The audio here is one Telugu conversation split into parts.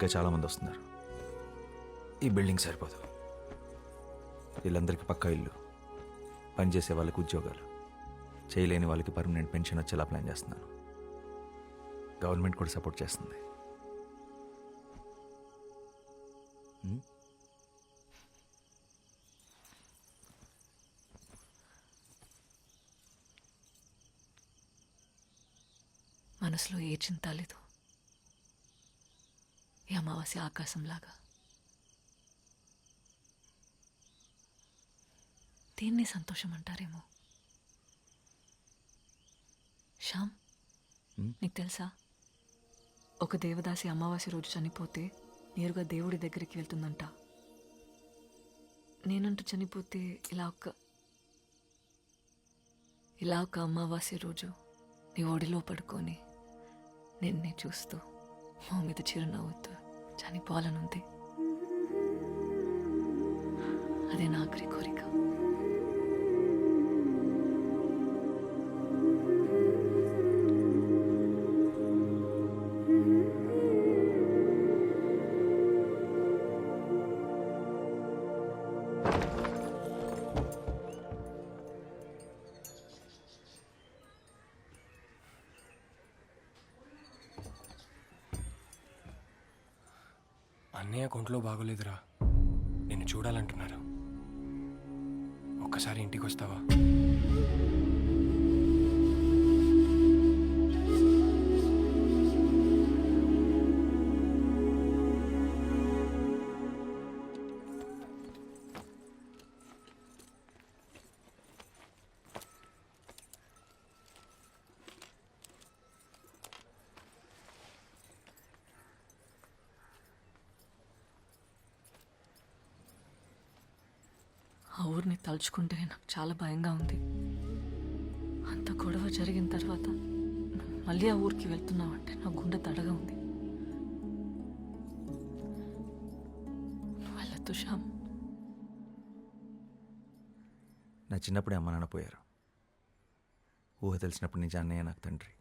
ఇంకా చాలామంది వస్తున్నారు. ఈ బిల్డింగ్ సరిపోదు. వీళ్ళందరికీ పక్కా ఇల్లు, పనిచేసే వాళ్ళకి ఉద్యోగాలు, చేయలేని వాళ్ళకి పర్మనెంట్ పెన్షన్ వచ్చేలా ప్లాన్ చేస్తున్నాను. గవర్నమెంట్ కూడా సపోర్ట్ చేస్తుంది. మనసులో ఏ చింత లేదు. ఈ అమావాస్య ఆకాశంలాగా. దీన్ని సంతోషం అంటారేమో. శ్యామ్, నీకు తెలుసా, ఒక దేవదాసి అమావాస్య రోజు చనిపోతే నేరుగా దేవుడి దగ్గరికి వెళ్తుందంట. నేనంటూ చనిపోతే ఇలా ఒక అమావాస్య రోజు నీ ఒడిలో పడుకొని నిన్నే చూస్తూ మా మీద చిరునవ్వుతూ చనిపోవాలనుంది. అదే నా ఆఖరి కోరిక. అన్నయ్య కొంట్లో బాగోలేదురా, నిన్ను చూడాలంటున్నారు. ఒక్కసారి ఇంటికి వస్తావా? ఆ ఊరిని తలుచుకుంటేనే నాకు చాలా భయంగా ఉంది. అంత గొడవ జరిగిన తర్వాత మళ్ళీ ఆ ఊరికి వెళ్తున్నావంటే నా గుండె దడగా ఉంది. నువ్వు వెళ్ళొద్దు శ్యామ్. నా చిన్నప్పుడే అమ్మ నాన్న పోయారు. ఊహ తెలిసినప్పటి నుంచి అన్నయ్య నాకు తండ్రి.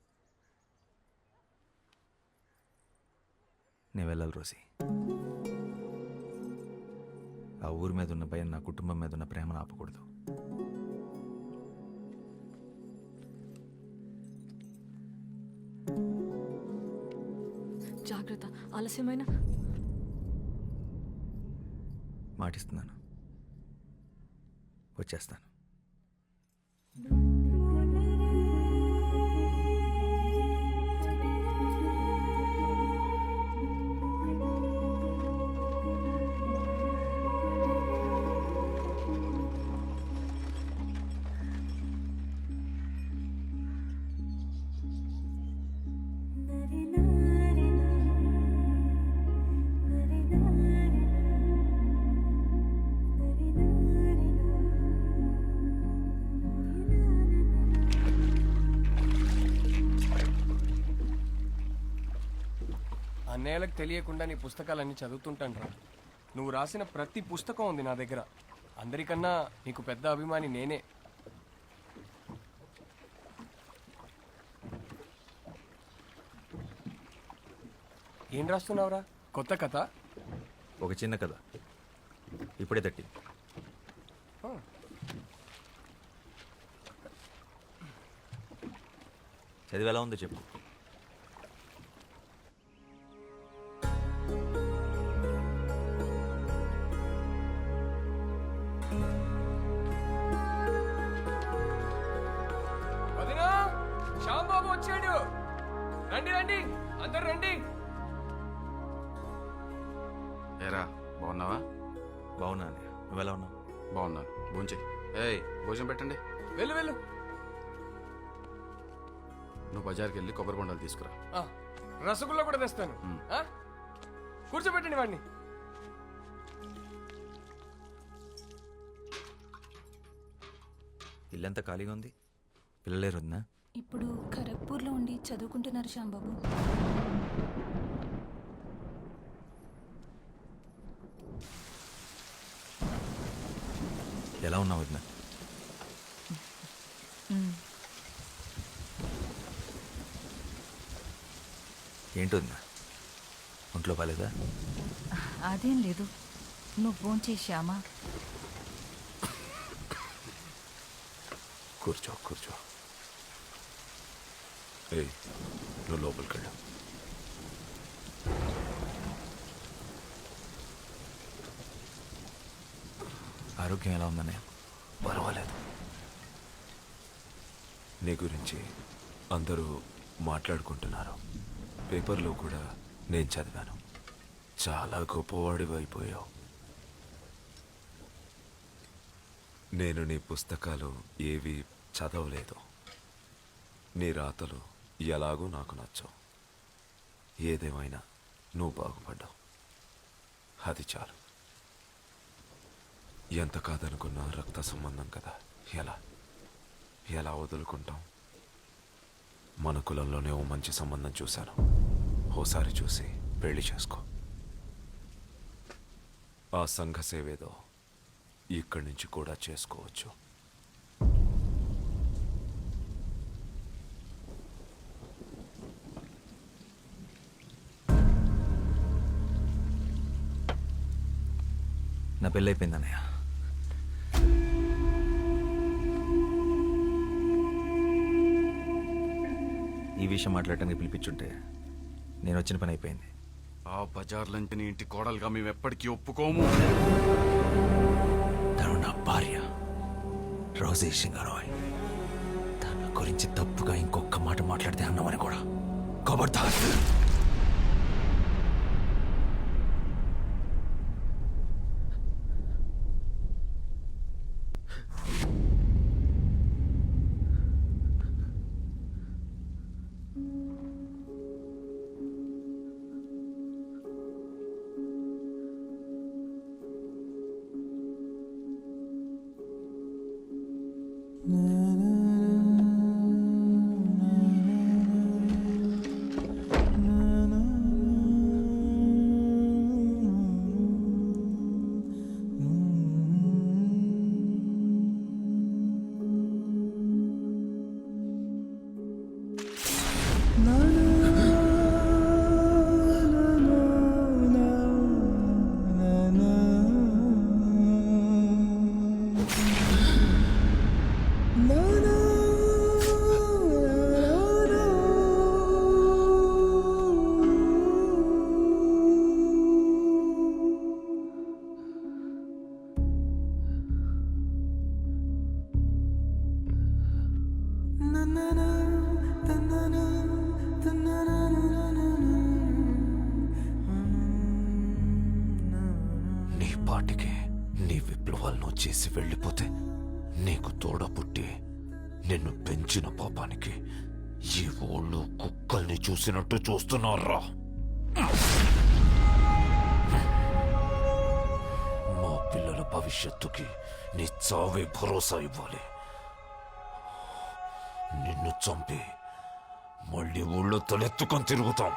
నేను వెళ్ళాలి రోసి. ఆ ఊరి మీద ఉన్న భయం నా కుటుంబం మీద ఉన్న ప్రేమను ఆపకూడదు. జాగ్రత్త, ఆలస్యమైన. మాటిస్తున్నాను, వచ్చేస్తాను. అన్నయ్యలకు తెలియకుండా నీ పుస్తకాలన్నీ చదువుతుంటాను. నువ్వు రాసిన ప్రతి పుస్తకం ఉంది నా దగ్గర. అందరికన్నా నీకు పెద్ద అభిమాని నేనే. ఏం రాస్తున్నావురా? కొత్త కథ? ఒక చిన్న కథ ఇప్పుడే తట్టి. చదివి ఎలా ఉందో చెప్పు. శ్యాంబాబు వచ్చాడు. రండి రండి, అందరు రండి. ఏరా, బాగున్నావా? బాగున్నా అన్నయ్య, నువ్వు ఎలా ఉన్నావు? బాగున్నాను. భోంచే. ఏయ్, భోజనం పెట్టండి. వెళ్ళు వెళ్ళు. నువ్వు బజార్కి వెళ్ళి కొబ్బరి బొండాలు తీసుకురా. రసగుల్లా కూడా తెస్తాను. కూర్చోబెట్టండి వాడిని. ఇల్లంతా ఖాళీగా ఉంది, పిల్లలేరు వదినా? ఇప్పుడు ఖరగ్పూర్లో ఉండి చదువుకుంటున్నారు శ్యాంబాబు. ఎలా ఉన్నావు వదినా? ఏంటి వదినా, ఒంట్లో బాలేదా? అదేం లేదు. నువ్వు భోంచేశామా? కూర్చో కూర్చో. ఏయ్, నువ్వు లోపలికి వెళ్ళు. ఆరోగ్యం ఎలా ఉందన్నయ్య? పర్వాలేదు. నీ గురించి అందరూ మాట్లాడుకుంటున్నారు. పేపర్లో కూడా నేను చదివాను. చాలా గొప్పవాడివి అయిపోయావు. నేను నీ పుస్తకాలు ఏవి చదవలేదు. నీ రాతలు ఎలాగో నాకు నచ్చవు. ఏదేమైనా నువ్వు బాగుపడ్డావు, అది చాలు. ఎంత కాదనుకున్నా రక్త సంబంధం కదా, ఎలా వదులుకుంటాం? మన కులంలోనే ఓ మంచి సంబంధం చూశాను. ఓసారి చూసి పెళ్లి చేసుకో. ఆ సంఘ సేవేదో ఇక్కడి నుంచి కూడా చేసుకోవచ్చు. నా పెళ్ళైపోయింది అన్నయ్య. ఈ విషయం మాట్లాడటానికి పిలిపించుంటే నేను వచ్చిన పని అయిపోయింది. ఆ బజార్లంటే నీ ఇంటి కోడలుగా మేము ఎప్పటికీ ఒప్పుకోము. తను నా భార్య రోజీ సింగరాయ్. తన గురించి తప్పుగా ఇంకొక మాట మాట్లాడితే అన్నామని కూడా కబర్దార్. నీ పాటికి నీ విప్లవాలను చేసి వెళ్ళిపోతే నీకు తోడ పుట్టి నిన్ను పెంచిన పాపానికి ఈ ఊళ్ళో కుక్కల్ని చూసినట్టు చూస్తున్నారా? మా పిల్లల భవిష్యత్తుకి నీ చావే భరోసా ఇవ్వాలి. నిన్ను చంపి మళ్ళీ ఊళ్ళో తలెత్తుకొని తిరుగుతాం.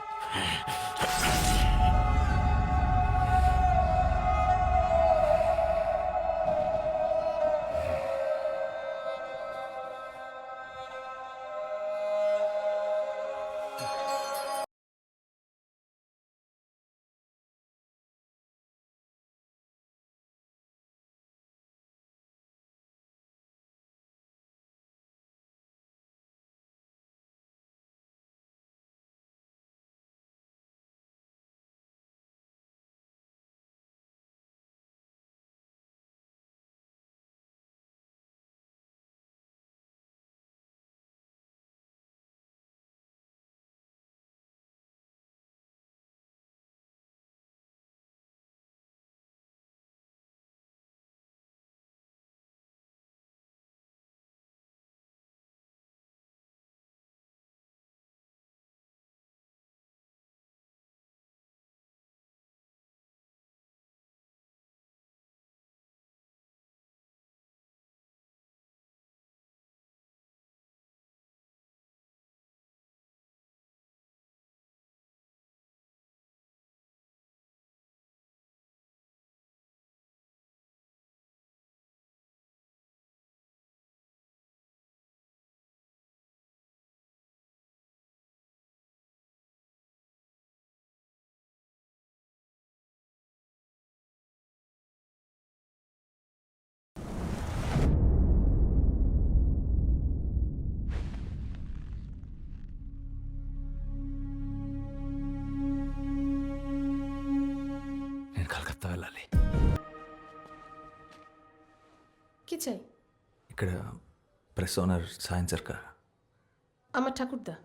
నాతో వెళ్ళాలి. কি চাই? ఇక్కడ ప్రెస్ ఓనర్ సాయం సర్కార్. আমার ঠাকুরদা।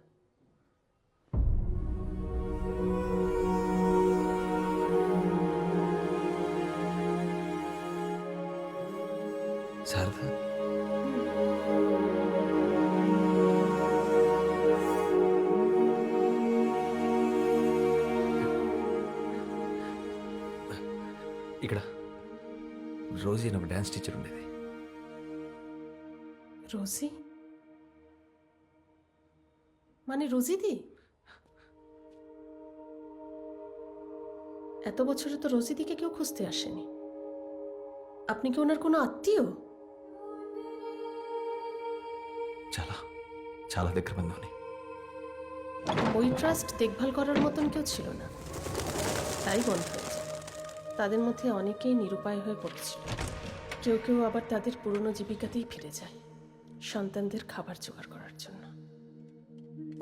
శారదా, ఇక్కడ రోజు నాకు డ్యాన్స్ టీచర్ ఉండేది. রোজি? মানে রোজিদি? এত বছরে তো রোজিদিকে কেউ খুঁজতে আসেনি। আপনি কি ওনার কোনো আত্মীয়? చాలా చాలా దగ్గర బంధువుని. ওই ট্রাস্ট দেখভাল করার মতন কেউ ছিল না, তাই বন্ধ হয়েছে। তাদের মধ্যে অনেকেই নিরুপায় হয়ে পড়েছিল, কেউ কেউ আবার তাদের পুরনো জীবিকাতেই ফিরে যায় সন্তানদের খাবার জোগাড় করার জন্য।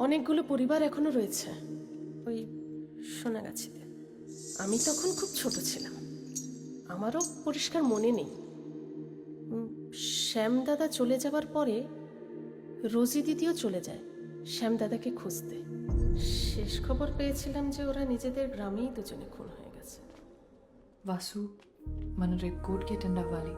অনেকগুলো পরিবার এখনো রয়েছে ওই সোনাগাছিতে। আমি তখন খুব ছোট ছিলাম, আমারও পরিষ্কার মনে নেই। শ্যামদাদা চলে যাবার পরে রোজি দিদিও চলে যায় শ্যামদাদাকে খুঁজতে। শেষ খবর পেয়েছিলাম যে ওরা নিজেদের గ్రాমেই দুজনে খুন হয়ে গেছে। వాసు, మనం రేపు కోర్టుకి అటెండ్ అవ్వాలి.